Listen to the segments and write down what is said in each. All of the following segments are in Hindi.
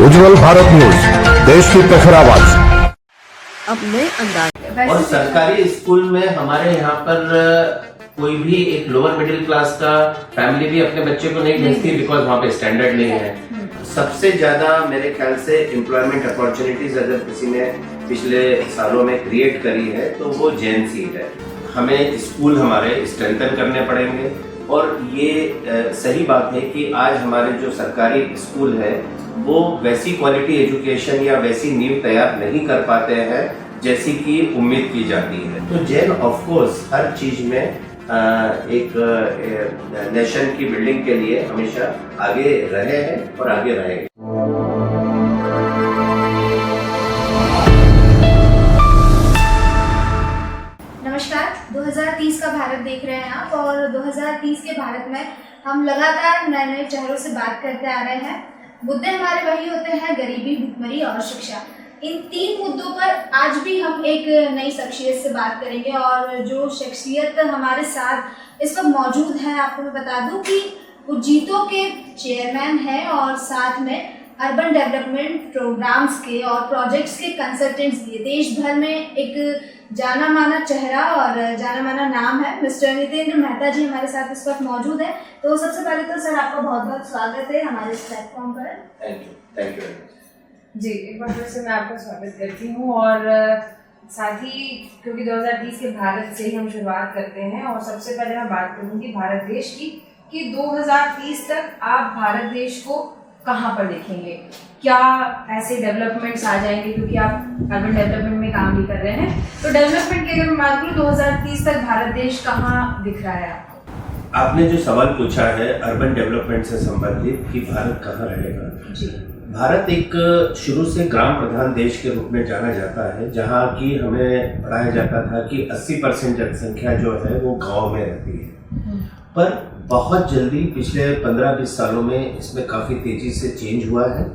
उज्जवल भारत न्यूज, देश की प्रखर आवाज। अब नए अंदाज। और सरकारी स्कूल में हमारे यहाँ पर कोई भी एक लोअर मिडिल क्लास का फैमिली भी अपने बच्चे को नहीं भेजती, बिकॉज वहाँ पे स्टैंडर्ड नहीं है। सबसे ज्यादा मेरे ख्याल से एम्प्लॉयमेंट अपॉर्चुनिटीज अगर किसी ने पिछले सालों में क्रिएट करी है तो वो जेएनसी है। हमें स्कूल हमारे स्ट्रेंथन करने पड़ेंगे और ये सही बात है कि आज हमारे जो सरकारी स्कूल है वो वैसी क्वालिटी एजुकेशन या वैसी नींव तैयार नहीं कर पाते हैं जैसी कि उम्मीद की जाती है। तो जैन ऑफ कोर्स हर चीज में एक नेशन की बिल्डिंग के लिए हमेशा आगे रहे हैं और आगे रहेंगे। नमस्कार, 2030 का भारत देख रहे हैं आप और 2030 के भारत में हम लगातार नए नए चेहरों से बात करते आ रहे हैं। मुद्दे हमारे वही होते हैं, गरीबी, भुखमरी और शिक्षा। इन तीन मुद्दों पर आज भी हम एक नई शख्सियत से बात करेंगे और जो शख्सियत हमारे साथ इस वक्त मौजूद है, आपको मैं बता दूं कि वो जीतो के चेयरमैन हैं और साथ में अर्बन डेवलपमेंट प्रोग्राम्स के और प्रोजेक्ट्स के कंसल्टेंट्स भी। देश भर में एक जाना माना चेहरा और जाना माना नाम है। मिस्टर नितेंद्र मेहता जी हमारे साथ इस वक्त मौजूद है। तो सबसे पहले तो सर आपका बहुत बहुत स्वागत है हमारे इस प्लेटफॉर्म पर। थैंक यू जी, एक बार फिर से मैं आपका स्वागत करती हूँ और साथ ही क्योंकि 2030 के भारत से ही हम शुरुआत करते हैं और सबसे पहले मैं बात करूँगी भारत देश की कि 2030 तक आप भारत देश को कहाँ पर देखेंगे? क्या ऐसे डेवलपमेंट्स आ जाएंगे, क्योंकि आप अर्बन डेवलपमेंट में काम भी कर रहे हैं, तो डेवलपमेंट की अगर मैं बात करूँ 2030 तक भारत देश कहाँ दिख रहा है आपको? आपने जो सवाल पूछा है अर्बन डेवलपमेंट से संबंधित कि भारत कहाँ रहेगा जी, भारत एक शुरू से ग्राम प्रधान देश के रूप में जाना जाता है, जहाँ की हमें पढ़ाया जाता था कि 80% जनसंख्या जो है वो गांव में रहती है। पर बहुत जल्दी पिछले 15-20 सालों में इसमें काफ़ी तेज़ी से चेंज हुआ है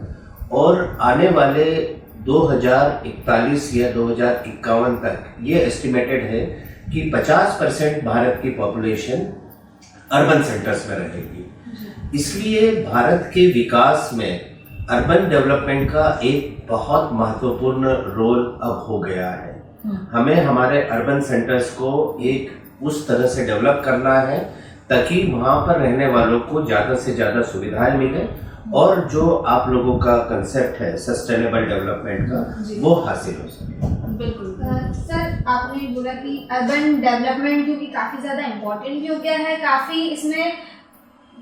और आने वाले 2041 या 2051 तक ये एस्टिमेटेड है कि 50% भारत की पॉपुलेशन अर्बन सेंटर्स में रहेगी। इसलिए भारत के विकास में अर्बन डेवलपमेंट का एक बहुत महत्वपूर्ण रोल अब हो गया है। हमें हमारे अर्बन सेंटर्स को एक उस तरह से डेवलप करना है ताकि वहाँ पर रहने वालों को ज़्यादा से ज़्यादा सुविधाएं मिले और जो आप लोगों का कंसेप्ट है सस्टेनेबल डेवलपमेंट का वो हासिल हो सके। बिल्कुल सर, आपने बोला कि अर्बन डेवलपमेंट क्योंकि काफ़ी ज़्यादा इम्पोर्टेंट भी हो गया है, काफ़ी इसमें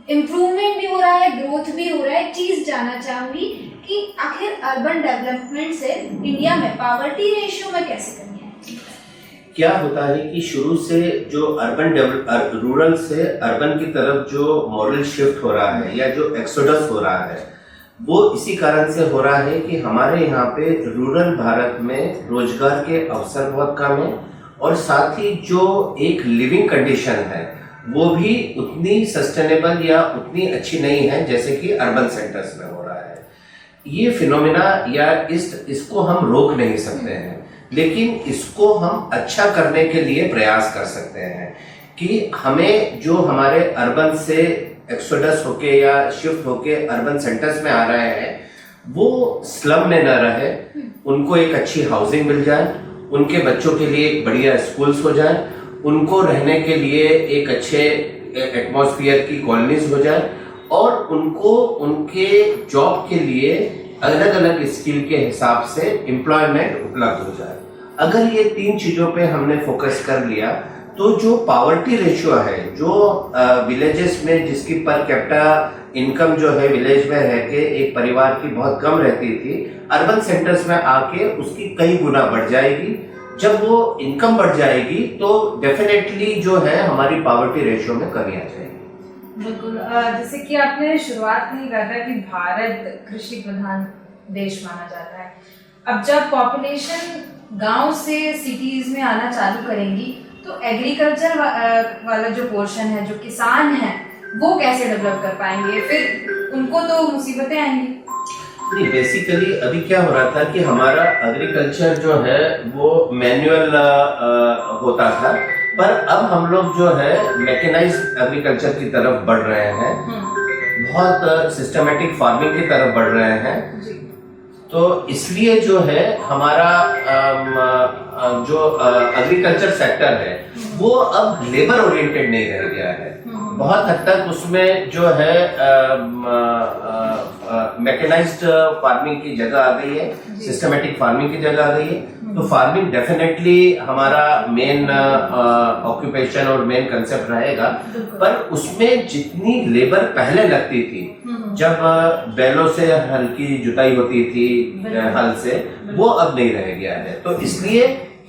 इम्प्रूवमेंट भी हो रहा है, ग्रोथ भी हो रहा है। एक चीज़ जानना चाहूँगी कि आखिर अर्बन डेवलपमेंट से इंडिया में पॉवर्टी रेशियो में कैसे कमी है? क्या होता है कि शुरू से जो रूरल से अर्बन की तरफ जो मॉडल शिफ्ट हो रहा है या जो एक्सोडस हो रहा है वो इसी कारण से हो रहा है कि हमारे यहाँ पे रूरल भारत में रोजगार के अवसर बहुत कम है और साथ ही जो एक लिविंग कंडीशन है वो भी उतनी सस्टेनेबल या उतनी अच्छी नहीं है जैसे कि अर्बन सेंटर्स में हो रहा है। ये फिनोमेना या इसको हम रोक नहीं सकते हैं, लेकिन इसको हम अच्छा करने के लिए प्रयास कर सकते हैं कि हमें जो हमारे अर्बन से एक्सोडस होके या शिफ्ट होके अर्बन सेंटर्स में आ रहे हैं वो स्लम में न रहे, उनको एक अच्छी हाउसिंग मिल जाए, उनके बच्चों के लिए एक बढ़िया स्कूल्स हो जाए, उनको रहने के लिए एक अच्छे एटमॉस्फेयर की कॉलोनीज हो जाए और उनको उनके जॉब के लिए अलग अलग स्किल के हिसाब से एम्प्लॉयमेंट उपलब्ध हो जाए। अगर ये तीन चीजों पे हमने फोकस कर लिया तो जो पॉवर्टी रेशियो है, जो विलेजेस में जिसकी पर कैपिटा इनकम जो है विलेज में रह के एक परिवार की बहुत कम रहती थी, अर्बन सेंटर्स में आके उसकी कई गुना बढ़ जाएगी। जब वो इनकम बढ़ जाएगी तो डेफिनेटली जो है हमारी पॉवर्टी रेशियो में कमी आ जाएगी। बिल्कुल। जैसे कि आपने शुरुआत में ही कहा था कि भारत कृषि प्रधान देश माना जाता है। अब जब पॉपुलेशन गांव से सिटीज में आना चालू करेंगी तो एग्रीकल्चर वाला जो पोर्शन है, जो किसान है, वो कैसे डेवलप कर पाएंगे? फिर उनको तो मुसीबतें आएंगी। नहीं, बेसिकली अभी क्या हो रहा था कि हमारा एग्रीकल्चर जो है वो मैनुअल होता था, पर अब हम लोग जो है मैकेनाइज्ड एग्रीकल्चर की तरफ बढ़ रहे हैं, बहुत सिस्टमेटिक फार्मिंग की तरफ बढ़ रहे हैं। तो इसलिए जो है हमारा जो एग्रीकल्चर सेक्टर है वो अब लेबर ओरिएंटेड नहीं रह गया है। बहुत हद तक उसमें जो है मैकेनाइज्ड फार्मिंग की जगह आ गई है, सिस्टमेटिक फार्मिंग की जगह आ गई है। तो फार्मिंग डेफिनेटली हमारा मेन ऑक्यूपेशन और मेन कंसेप्ट रहेगा, पर उसमें जितनी लेबर पहले लगती थी जब बैलों से हल की जुताई होती थी हल से, वो अब नहीं रह गया है। तो इसलिए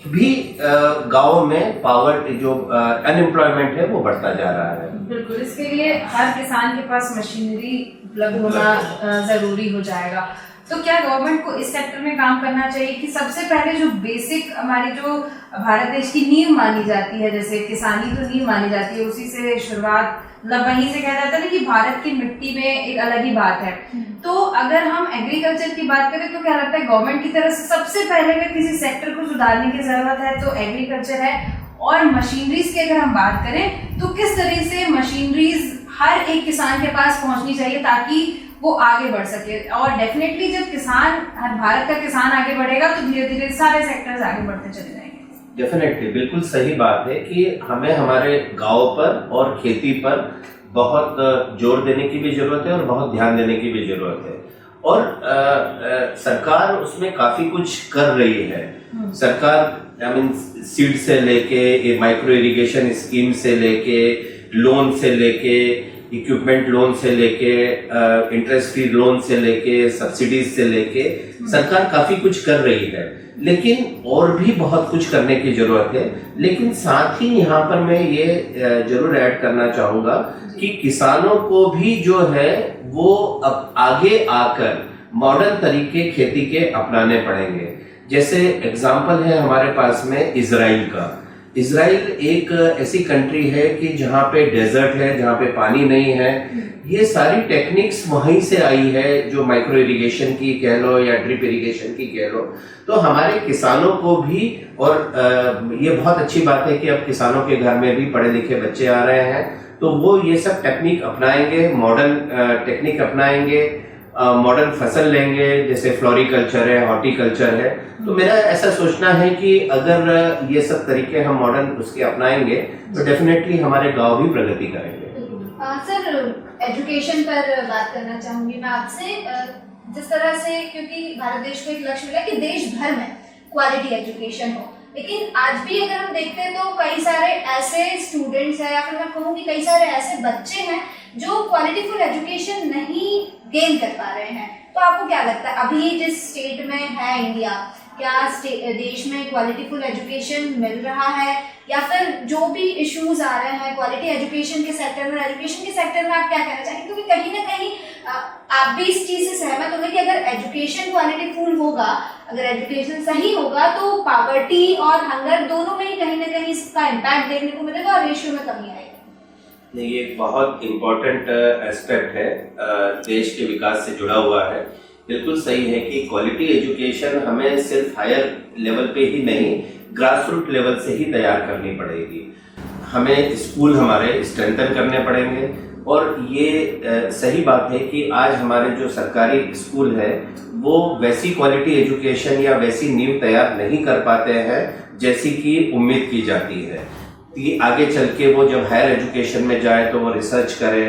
भी गाँव में पावर्टी जो अनएम्प्लॉयमेंट है वो बढ़ता जा रहा है। बिल्कुल, इसके लिए हर किसान के पास मशीनरी उपलब्ध होना जरूरी हो जाएगा। तो क्या गवर्नमेंट को इस सेक्टर में काम करना चाहिए कि सबसे पहले जो बेसिक हमारी जो भारत देश की नींव मानी जाती है, जैसे किसानी तो नींव मानी जाती है, उसी से शुरुआत, मतलब वहीं से कहा जाता है ना कि भारत की मिट्टी में एक अलग ही बात है। तो अगर हम एग्रीकल्चर की बात करें तो क्या लगता है गवर्नमेंट की तरफ से सबसे पहले अगर किसी सेक्टर को सुधारने की जरूरत है तो एग्रीकल्चर है। और मशीनरीज की अगर हम बात करें तो किस तरह से मशीनरीज हर एक किसान के पास पहुंचनी चाहिए ताकि वो आगे बढ़ सके। और डेफिनेटली जब किसान, हर भारत का किसान आगे बढ़ेगा तो धीरे धीरे सारे सेक्टर्स आगे बढ़ते चले जाएंगे। डेफिनेटली, बिल्कुल सही बात है कि हमें हमारे गांव पर और खेती पर बहुत जोर देने की भी जरूरत है और बहुत ध्यान देने की भी जरूरत है। और सरकार उसमें काफी कुछ कर रही है। सरकार सीड से लेके माइक्रो इरिगेशन स्कीम से लेके, लोन से लेके, इक्विपमेंट लोन से लेके, इंटरेस्ट फ्री लोन से लेके, सब्सिडीज से लेके सरकार काफी कुछ कर रही है, लेकिन और भी बहुत कुछ करने की जरूरत है। लेकिन साथ ही यहाँ पर मैं ये जरूर ऐड करना चाहूंगा कि किसानों को भी जो है वो अब आगे आकर मॉडर्न तरीके खेती के अपनाने पड़ेंगे। जैसे एग्जाम्पल है हमारे पास में इजराइल का। इजराइल एक ऐसी कंट्री है कि जहाँ पे डेजर्ट है, जहाँ पे पानी नहीं है। ये सारी टेक्निक्स वहीं से आई है, जो माइक्रो इरिगेशन की कह लो या ड्रिप इरिगेशन की कह लो। तो हमारे किसानों को भी, और ये बहुत अच्छी बात है कि अब किसानों के घर में भी पढ़े लिखे बच्चे आ रहे हैं, तो वो ये सब टेक्निक अपनाएंगे, मॉडर्न टेक्निक अपनाएंगे, मॉडर्न फसल लेंगे, जैसे फ्लोरिकल्चर है, हॉर्टिकल्चर है। तो मेरा ऐसा सोचना है कि अगर ये सब तरीके हम मॉडर्न उसके अपनाएंगे तो डेफिनेटली हमारे गांव भी प्रगति करेंगे। सर, एजुकेशन पर बात करना चाहूंगी मैं आपसे। जिस तरह से, क्योंकि भारत देश को एक लक्ष्य मिला कि देश भर में क्वालिटी एजुकेशन हो, लेकिन आज भी अगर हम देखते हैं तो कई सारे ऐसे स्टूडेंट्स हैं, या फिर मैं कहूँ कि कई सारे ऐसे बच्चे हैं जो क्वालिटीफुल एजुकेशन नहीं गेन कर पा रहे हैं। तो आपको क्या लगता है अभी जिस स्टेट में है इंडिया, क्या देश में क्वालिटीफुल एजुकेशन मिल रहा है, या फिर जो भी इश्यूज आ रहे हैं क्वालिटी एजुकेशन के सेक्टर में, एजुकेशन के सेक्टर में आप क्या कहना चाहेंगे? क्योंकि कहीं ना कहीं आप भी इस चीज से सहमत होंगे कि अगर एजुकेशन क्वालिटीफुल होगा, अगर एजुकेशन सही होगा तो पॉवर्टी और हंगर दोनों में ही कहीं ना कहीं इसका इम्पैक्ट देखने को मिलेगा और रेशियो में कमी आएगी। नहीं, ये बहुत इम्पोर्टेंट एस्पेक्ट है, देश के विकास से जुड़ा हुआ है। बिल्कुल सही है कि क्वालिटी एजुकेशन हमें सिर्फ हायर लेवल पे ही नहीं, ग्रास रूट लेवल से ही तैयार करनी पड़ेगी। हमें स्कूल हमारे स्ट्रेंथन करने पड़ेंगे। और ये सही बात है कि आज हमारे जो सरकारी स्कूल है वो वैसी क्वालिटी एजुकेशन या वैसी नींव तैयार नहीं कर पाते हैं जैसी कि उम्मीद की जाती है कि आगे चल के वो जब हायर एजुकेशन में जाए तो वो रिसर्च करे,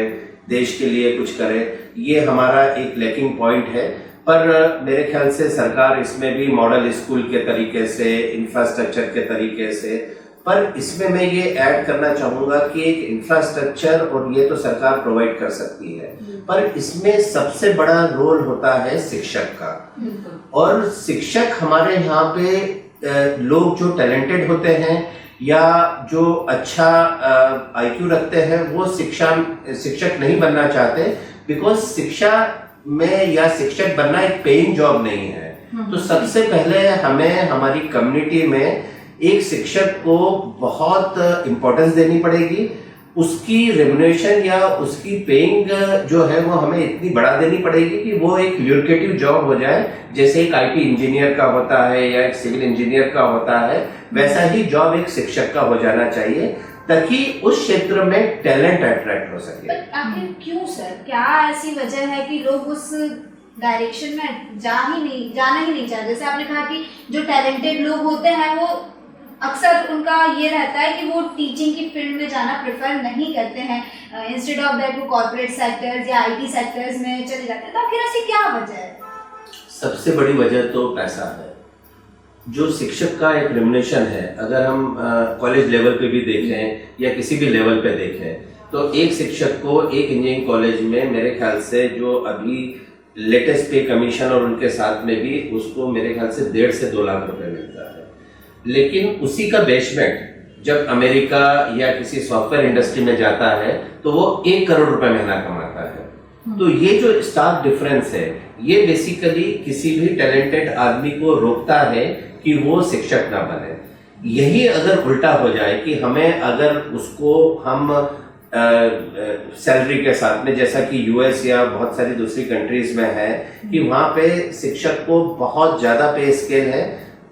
देश के लिए कुछ करे। ये हमारा एक लैकिंग पॉइंट है। पर मेरे ख्याल से सरकार इसमें भी मॉडल स्कूल के तरीके से, इंफ्रास्ट्रक्चर के तरीके से, पर इसमें मैं ये ऐड करना चाहूँगा कि एक इंफ्रास्ट्रक्चर और ये तो सरकार प्रोवाइड कर सकती है, पर इसमें सबसे बड़ा रोल होता है शिक्षक का। और शिक्षक हमारे यहाँ पे लोग जो टैलेंटेड होते हैं या जो अच्छा IQ रखते हैं वो शिक्षक नहीं बनना चाहते, बिकॉज शिक्षा में या शिक्षक बनना एक पेइंग जॉब नहीं है। तो सबसे पहले हमें हमारी कम्युनिटी में एक शिक्षक को बहुत इम्पोर्टेंस देनी पड़ेगी। उसकी रेम्युनरेशन या उसकी पेइंग जो है वो हमें इतनी बढ़ा देनी पड़ेगी कि वो एक ल्यूक्रेटिव जॉब हो जाए, जैसे एक IT इंजीनियर का होता है या एक सिविल इंजीनियर का होता है, वैसा ही जॉब एक शिक्षक का हो जाना चाहिए ताकि उस क्षेत्र में टैलेंट अट्रैक्ट हो सके। आखिर क्यों सर, क्या ऐसी वजह है कि लोग उस डायरेक्शन में जाना ही नहीं चाहते। जैसे आपने कहा कि जो टैलेंटेड लोग होते हैं वो अक्सर उनका ये रहता है कि वो टीचिंग की फील्ड में जाना प्रेफर नहीं करते हैं, इंस्टेड ऑफ दैट वो कॉर्पोरेट सेक्टर्स या आईटी सेक्टर्स में चले जाते हैं। तो आखिर ऐसी क्या वजह है? सबसे बड़ी वजह तो पैसा है। जो शिक्षक का एक रेम्युनरेशन है, अगर हम कॉलेज लेवल पे भी देखें या किसी भी लेवल पे देखें, तो एक शिक्षक को एक इंजीनियरिंग कॉलेज में मेरे ख्याल से जो अभी लेटेस्ट पे कमीशन और उनके साथ में भी उसको मेरे ख्याल से 1.5 से 2 लाख रुपए मिलता है। लेकिन उसी का बेसमेंट जब अमेरिका या किसी सॉफ्टवेयर इंडस्ट्री में जाता है तो वो 1 करोड़ रुपए महीना कमाता है। तो ये जो स्टार्क डिफरेंस है, ये बेसिकली किसी भी टैलेंटेड आदमी को रोकता है कि वो शिक्षक ना बने। यही अगर उल्टा हो जाए कि हमें अगर उसको हम सैलरी के साथ में, जैसा कि यूएस या बहुत सारी दूसरी कंट्रीज में है कि वहां पे शिक्षक को बहुत ज्यादा पे स्केल है,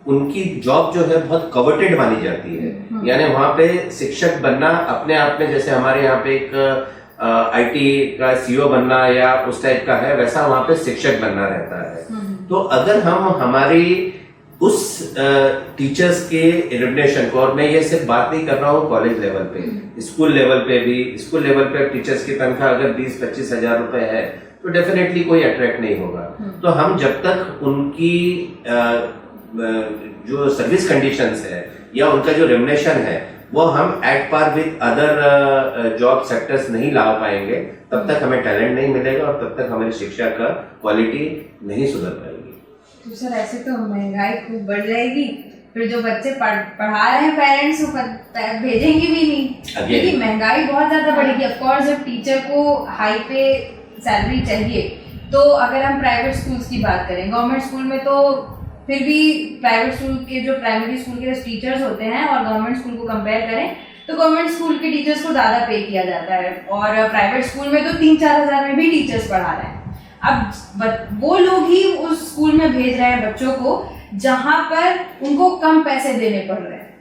उनकी जॉब जो है बहुत कवर्टेड मानी जाती है। यानी वहां पे शिक्षक बनना अपने आप में, जैसे हमारे यहाँ पे एक आईटी का सीईओ बनना या उस टाइप का है, वैसा वहां पे शिक्षक बनना रहता है। तो अगर हम हमारी उस टीचर्स के रेम्युनरेशन को, और मैं ये सिर्फ बात नहीं कर रहा हूँ कॉलेज लेवल पे, स्कूल लेवल पे भी, स्कूल लेवल पे टीचर्स की तनख्वाह अगर 20-25 हजार रुपए है तो डेफिनेटली कोई अट्रैक्ट नहीं होगा। तो हम जब तक उनकी जो सर्विस कंडीशंस है या उनका जो रेम्युनरेशन है वो हम at par with other job sectors नहीं ला पाएंगे, तब तक हमें टैलेंट नहीं मिलेगा और तब तक हमारी शिक्षा का क्वालिटी नहीं सुधर पाएगी। तो सर ऐसे तो महंगाई खूब बढ़ जाएगी, फिर जो बच्चे पढ़ा रहे हैं पेरेंट्स भेजेंगे भी नहीं, क्योंकि महंगाई बहुत ज्यादा बढ़ेगी। ऑफकोर्स जब टीचर को हाई पे सैलरी चाहिए, तो अगर हम प्राइवेट स्कूल्स की बात करें, गवर्नमेंट स्कूल में तो फिर भी प्राइवेट स्कूल के जो प्राइमरी स्कूल के टीचर्स होते हैं और गवर्नमेंट स्कूल को कंपेयर करें तो गवर्नमेंट स्कूल के टीचर्स को ज़्यादा पे किया जाता है, और प्राइवेट स्कूल में तो 3-4 हज़ार में भी टीचर्स पढ़ा रहे हैं। अब वो लोग ही उस स्कूल में भेज रहे हैं बच्चों को जहाँ पर उनको कम पैसे देने पड़ रहे हैं,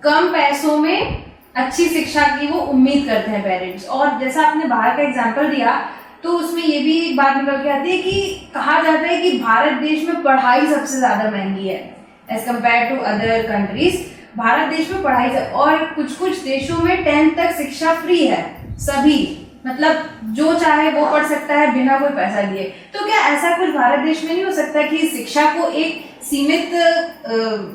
कम पैसों में अच्छी शिक्षा की वो उम्मीद करते हैं पेरेंट्स। और जैसा आपने बाहर का एग्जाम्पल दिया, तो उसमें ये भी एक बात निकल के आती है कि कहा जाता है कि भारत देश में पढ़ाई सबसे ज्यादा महंगी है as compare to other countries. Bharat देश में पढ़ाई, और कुछ देशों में 10th तक शिक्षा फ्री है, सभी, मतलब जो चाहे वो पढ़ सकता है बिना कोई पैसा दिए। तो क्या ऐसा कुछ भारत देश में नहीं हो सकता कि शिक्षा को एक सीमित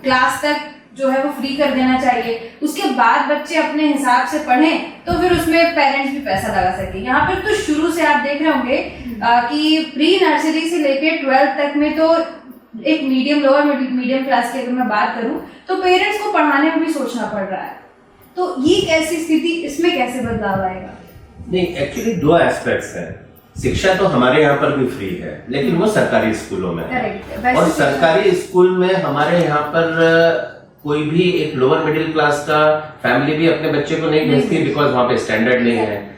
क्लास तक जो है वो फ्री कर देना चाहिए, उसके बाद बच्चे अपने हिसाब से पढ़ें, तो फिर उसमें पेरेंट्स भी पैसा लगा सके। यहाँ पर तो शुरू से आप देख रहे होंगे कि प्री नर्सरी से लेके 12th तक में तो एक मीडियम, लोअर मीडियम क्लास की अगर मैं बात करूँ तो पेरेंट्स को पढ़ाने में भी सोचना पड़ रहा है। तो ये कैसी स्थिति, इसमें कैसे बदलाव आएगा? नहीं, एक्चुअली 2 एस्पेक्ट्स हैं। शिक्षा तो हमारे यहाँ पर भी फ्री है, लेकिन वो सरकारी स्कूलों में है, और सरकारी स्कूल में हमारे यहाँ पर कोई भी एक लोअर मिडिल क्लास का फैमिली भी अपने बच्चे को नहीं भेजती, बिकॉज वहाँ पे स्टैंडर्ड नहीं है।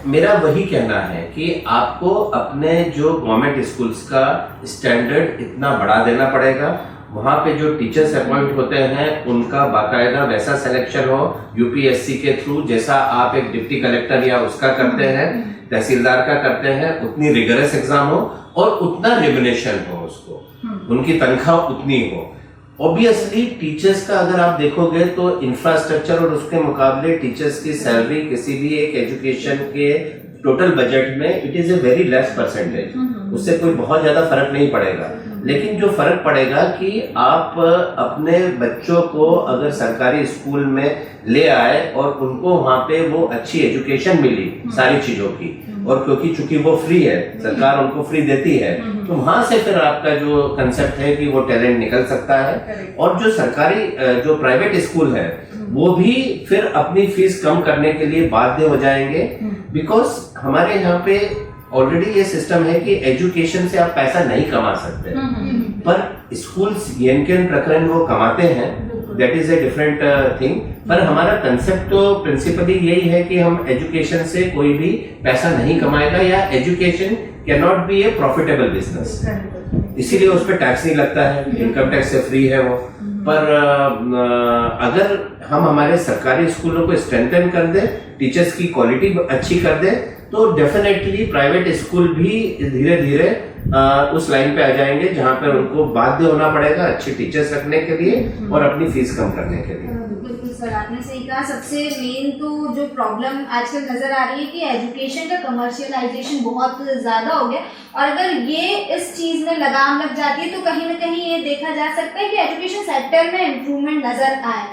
मेरा वही कहना है कि आपको अपने जो गवर्नमेंट स्कूल्स का स्टैंडर्ड इतना बढ़ा देना पड़ेगा, वहाँ पे जो टीचर्स अपॉइंट होते हैं उनका बाकायदा वैसा सिलेक्शन हो यूपीएससी के थ्रू, जैसा आप एक डिप्टी कलेक्टर या उसका करते हैं, तहसीलदार का करते हैं, उतनी रिगरस एग्जाम हो और उतना रेम्युनरेशन हो, उसको उनकी तनख्वाह उतनी हो। ऑब्वियसली टीचर्स का अगर आप देखोगे तो इंफ्रास्ट्रक्चर और उसके मुकाबले टीचर्स की सैलरी किसी भी एक एजुकेशन के टोटल बजट में it is a very less percentage, उससे कोई बहुत ज्यादा फर्क नहीं पड़ेगा। लेकिन जो फर्क पड़ेगा कि आप अपने बच्चों को अगर सरकारी स्कूल में ले आए और उनको वहां पे वो अच्छी एजुकेशन मिली सारी चीजों की, और क्योंकि चूंकि वो फ्री है, सरकार उनको फ्री देती है, तो वहां से फिर आपका जो कंसेप्ट है कि वो टैलेंट निकल सकता है। और जो सरकारी जो प्राइवेट स्कूल है वो भी फिर अपनी फीस कम करने के लिए बाध्य हो जाएंगे, बिकॉज हमारे यहाँ पे ऑलरेडी ये सिस्टम है कि एजुकेशन से आप पैसा नहीं कमा सकते, पर स्कूल्स येन प्रकरण वो कमाते हैं, that is a different thing. पर हमारा कंसेप्ट तो प्रिंसिपली यही है कि हम एजुकेशन से कोई भी पैसा नहीं कमाएगा, या education can not be A profitable business, इसीलिए उस पर टैक्स नहीं लगता है, इनकम टैक्स से फ्री है वो। पर अगर हम हमारे सरकारी स्कूलों को स्ट्रेंथन कर दे, टीचर्स की क्वालिटी अच्छी कर दे, तो डेफिनेटली प्राइवेट स्कूल भी धीरे धीरे उस लाइन पे आ जाएंगे जहाँ पे उनको बाध्य होना पड़ेगा अच्छे टीचर्स रखने के लिए और अपनी फीस कम करने के लिए। बिल्कुल सर, आपने सही कहा। सबसे मेन तो जो प्रॉब्लम आजकल नजर आ रही है कि एजुकेशन का कमर्शियलाइजेशन बहुत ज़्यादा हो गया, और अगर ये इस चीज़ में लगाम लग जाती है तो कहीं ना कहीं ये देखा जा सकता है कि एजुकेशन सेक्टर में इम्प्रूवमेंट नज़र आए।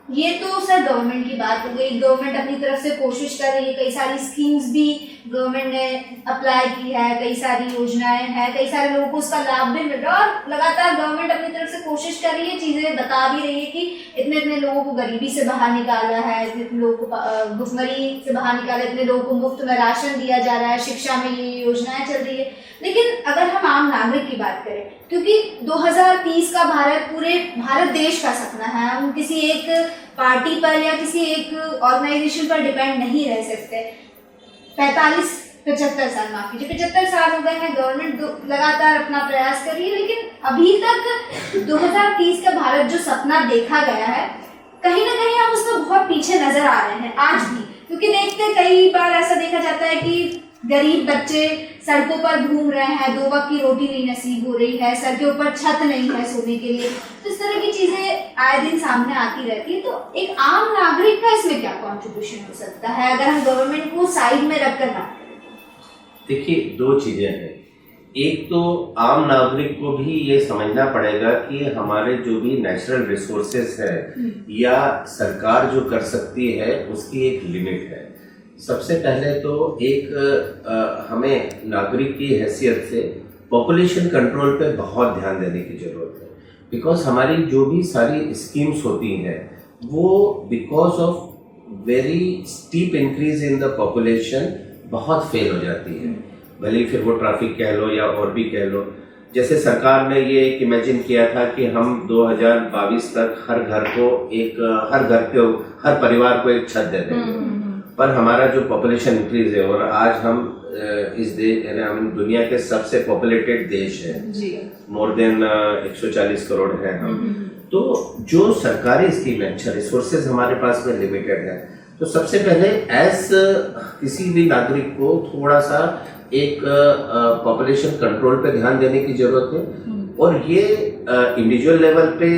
ये तो सर गवर्नमेंट की बात हो गई। गवर्नमेंट अपनी तरफ से कोशिश कर रही है, कई सारी स्कीम्स भी गवर्नमेंट ने अप्लाई की है, कई सारी योजनाएं हैं, कई सारे लोगों को उसका लाभ भी मिल रहा है, और लगातार गवर्नमेंट अपनी तरफ से कोशिश कर रही है, चीज़ें बता भी रही है कि इतने इतने लोगों को गरीबी से बाहर निकाला है, इतने लोगों को भुखमरी से बाहर निकाला, इतने लोगों को मुफ्त में राशन दिया जा रहा है, शिक्षा में ये योजनाएं चल रही है। लेकिन अगर हम आम नागरिक की बात करें, क्योंकि 2030 का भारत पूरे भारत देश का सपना है, हम किसी एक पार्टी पर या किसी एक ऑर्गेनाइजेशन पर डिपेंड नहीं रह सकते। 75 साल, माफ कीजिए, 75 साल हो गए हैं, गवर्नमेंट लगातार अपना प्रयास कर रही है, लेकिन अभी तक 2030 का भारत जो सपना देखा गया है, कहीं ना कहीं हम उसमें बहुत पीछे नजर आ रहे हैं आज भी। क्योंकि देखते कई बार ऐसा देखा जाता है कि गरीब बच्चे सड़कों पर घूम रहे हैं, 2 वक्त की रोटी नहीं नसीब हो रही है, सर के ऊपर छत नहीं है सोने के लिए, तो इस तरह की चीजें आए दिन सामने आती रहती है। तो एक आम नागरिक का इसमें क्या कंट्रीब्यूशन हो सकता है अगर हम गवर्नमेंट को साइड में रखकर बात करें? देखिए, 2 चीजें हैं। एक तो आम नागरिक को भी ये समझना पड़ेगा कि हमारे जो भी नेचुरल रिसोर्सेस है या सरकार जो कर सकती है उसकी एक लिमिट है। सबसे पहले तो हमें नागरिक की हैसियत से पॉपुलेशन कंट्रोल पे बहुत ध्यान देने की जरूरत है, बिकॉज हमारी जो भी सारी स्कीम्स होती हैं वो because of very steep increase in the population बहुत फेल हो जाती है। भले फिर वो ट्रैफिक कह लो या और भी कह लो। जैसे सरकार ने ये एक इमेजिन किया था कि हम 2022 तक हर परिवार को एक छत दे देंगे, पर हमारा जो पॉपुलेशन इंक्रीज है और आज हम हम दुनिया के सबसे पॉपुलेटेड देश है, मोर देन 140 करोड़ है हम, तो जो सरकारी स्कीम है, अच्छा रिसोर्सेज हमारे पास में लिमिटेड है, तो सबसे पहले एज किसी भी नागरिक को थोड़ा सा एक पॉपुलेशन कंट्रोल पे ध्यान देने की जरूरत है। और ये इंडिविजुअल लेवल पे,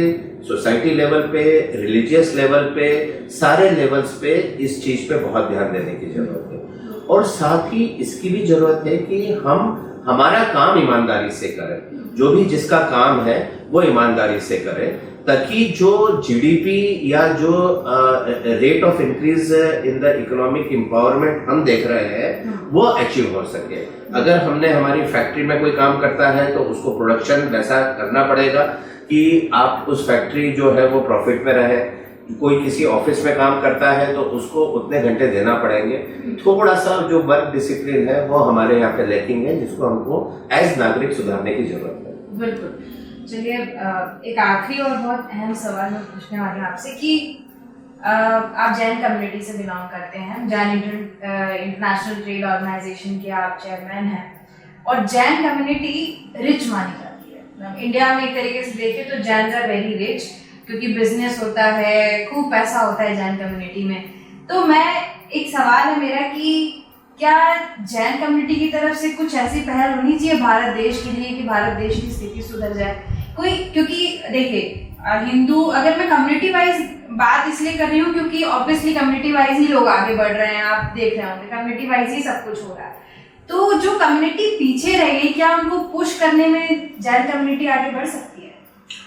सोसाइटी लेवल पे, रिलीजियस लेवल पे, सारे लेवल्स पे इस चीज पे बहुत ध्यान देने की जरूरत है। और साथ ही इसकी भी जरूरत है कि हम हमारा काम ईमानदारी से करें, जो भी जिसका काम है वो ईमानदारी से करें, ताकि जो जीडीपी या जो rate of increase in the economic empowerment हम देख रहे हैं वो अचीव हो सके। अगर हमने हमारी फैक्ट्री में कोई काम करता है तो उसको प्रोडक्शन वैसा करना पड़ेगा कि आप उस फैक्ट्री जो है वो प्रॉफिट में रहे। कोई किसी ऑफिस में काम करता है तो उसको उतने घंटे देना पड़ेंगे। थोड़ा सा जो वर्क डिसिप्लिन है वो हमारे यहाँ पे लैकिंग है, जिसको हमको एज नागरिक सुधारने की जरूरत है। बिल्कुल। चलिए, एक आखिरी और बहुत अहम सवाल मैं पूछने वाली हूँ आपसे कि आप जैन कम्युनिटी से बिलोंग करते हैं, जैन इंटरनेशनल ट्रेड ऑर्गेनाइजेशन के आप चेयरमैन हैं, और जैन कम्युनिटी रिच मानी जाती है। इंडिया में एक तरीके से देखें तो जैन आर वेरी रिच, क्योंकि बिजनेस होता है, खूब पैसा होता है जैन कम्युनिटी में। तो एक सवाल है मेरा कि क्या जैन कम्युनिटी की तरफ से कुछ ऐसी पहल होनी चाहिए भारत देश के लिए कि भारत देश की स्थिति सुधर जाए कोई? क्योंकि देखिए, हिंदू, अगर मैं कम्युनिटी वाइज बात इसलिए कर रही हूँ क्योंकि ऑब्वियसली कम्युनिटी वाइज ही लोग आगे बढ़ रहे हैं, आप देख रहे होंगे कम्युनिटी वाइज ही सब कुछ हो रहा है। तो जो कम्युनिटी पीछे रह गई, क्या उनको पुश करने में जैन कम्युनिटी आगे बढ़ सकती है?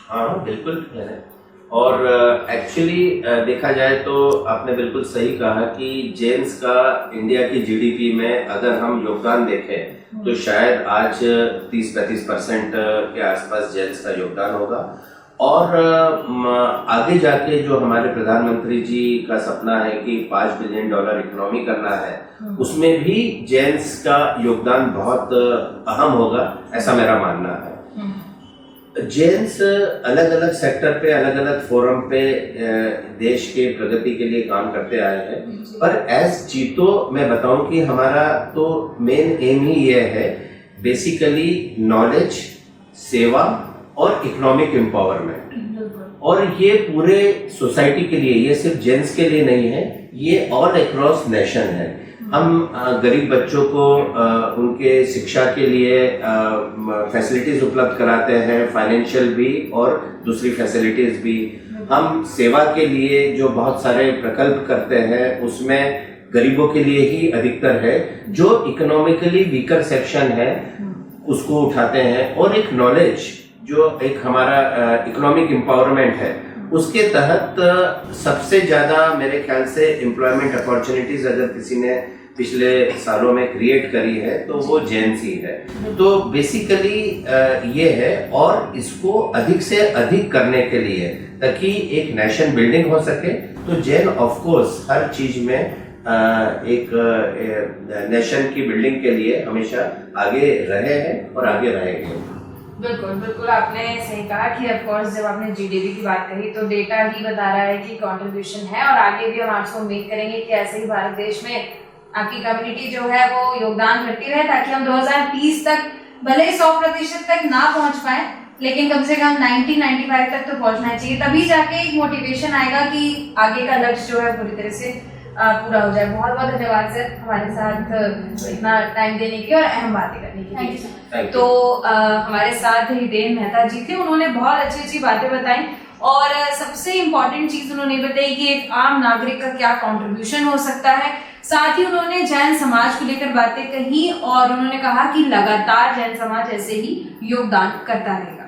हाँ, बिल्कुल है। और एक्चुअली देखा जाए तो आपने बिल्कुल सही कहा कि जैन्स का इंडिया की जीडीपी में अगर हम योगदान देखें तो शायद आज 30-35% के आसपास जैन्स का योगदान होगा। और आगे जाके जो हमारे प्रधानमंत्री जी का सपना है कि $5 बिलियन इकोनॉमी करना है, उसमें भी जैन्स का योगदान बहुत अहम होगा, ऐसा मेरा मानना है। जैन्स अलग अलग सेक्टर पे, अलग अलग फोरम पे देश के प्रगति के लिए काम करते आए हैं, पर एज जीतो मैं बताऊं कि हमारा तो मेन एम ही ये है, बेसिकली नॉलेज, सेवा और इकोनॉमिक एम्पावरमेंट। और ये पूरे सोसाइटी के लिए, ये सिर्फ जेंट्स के लिए नहीं है, ये ऑल अक्रॉस नेशन है। हम गरीब बच्चों को उनके शिक्षा के लिए फैसिलिटीज उपलब्ध कराते हैं, फाइनेंशियल भी और दूसरी फैसिलिटीज भी। हम सेवा के लिए जो बहुत सारे प्रकल्प करते हैं उसमें गरीबों के लिए ही अधिकतर है। जो इकोनॉमिकली वीकर सेक्शन है उसको उठाते हैं, और एक नॉलेज जो एक हमारा इकोनॉमिक एम्पावरमेंट है उसके तहत सबसे ज्यादा मेरे ख्याल से एम्प्लॉयमेंट अपॉर्चुनिटीज अगर किसी ने पिछले सालों में क्रिएट करी है तो वो जेएनसी है। तो बेसिकली ये है, और इसको अधिक से अधिक करने के लिए ताकि एक नेशन बिल्डिंग हो सके, तो जैन ऑफ कोर्स हर चीज में एक नेशन की बिल्डिंग के लिए हमेशा आगे रहे हैं और आगे रहेंगे। बिल्कुल बिल्कुल, आपने सही कहा कि ऑफ कोर्स जब आपने जीडीपी की बात कही तो डेटा ही बता रहा है कि कंट्रीब्यूशन है, और आगे भी हम आपसे उम्मीद करेंगे कि ऐसे ही भारत देश में आपकी कम्युनिटी जो है वो योगदान करती रहे, ताकि हम 2030 तक भले 100% तक ना पहुंच पाए, लेकिन कम से कम 90-95 तक तो पहुंचना चाहिए। तभी जाके एक मोटिवेशन आएगा कि आगे का लक्ष्य जो है पूरी तरह से पूरा हो जाए। बहुत बहुत धन्यवाद सर हमारे साथ इतना टाइम देने की और अहम बातें करने के लिए। तो हमारे साथ हितेन मेहता जी थे, उन्होंने बहुत अच्छी अच्छी बातें बताई, और सबसे इम्पोर्टेंट चीज उन्होंने बताई कि एक आम नागरिक का क्या कंट्रीब्यूशन हो सकता है। साथ ही उन्होंने जैन समाज को लेकर बातें कही, और उन्होंने कहा कि लगातार जैन समाज ऐसे ही योगदान करता रहेगा।